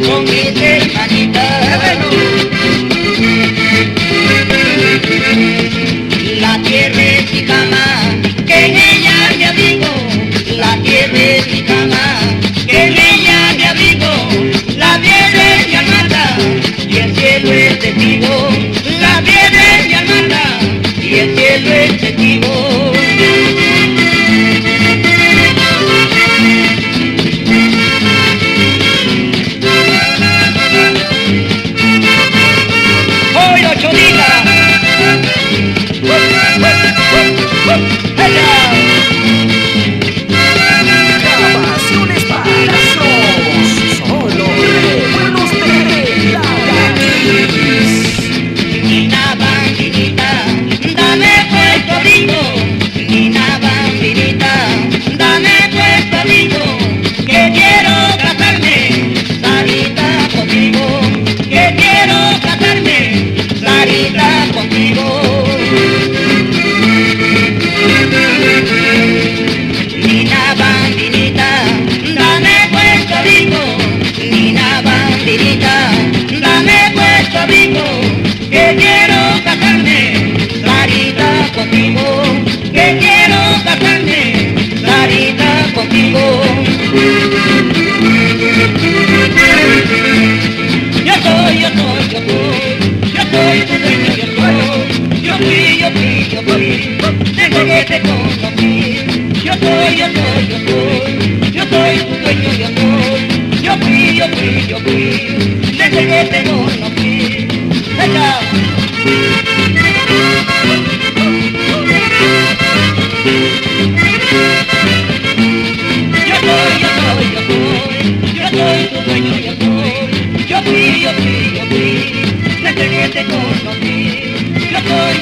Con mis hermanitas, la tierra es mi cama, que en ella me abrigo. La tierra es mi cama, que en ella me abrigo. La tierra es mi almada y el cielo es testigo. La tierra es mi almada y el cielo es testigo. Grabaciones Payasos, solo recuerdos de la Yaquis. Nina bambinita, dame puesto abrigo. Nina bambinita, dame puesto abrigo. Que quiero casarme, Sarita, contigo. Que quiero casarme, Sarita, contigo. Nina bambinita, dame puesto abrigo. Nina bambinita, dame puesto abrigo. Que quiero casarme, Sarita, contigo. Que quiero casarme, Sarita, contigo. Yo soy tu dueño, yo fui, desde que te conocí. Yo soy tu dueño, yo fui, desde que te conocí. ¡Venga! Yo soy tu dueño, yo fui, desde que te conocí. Yo soy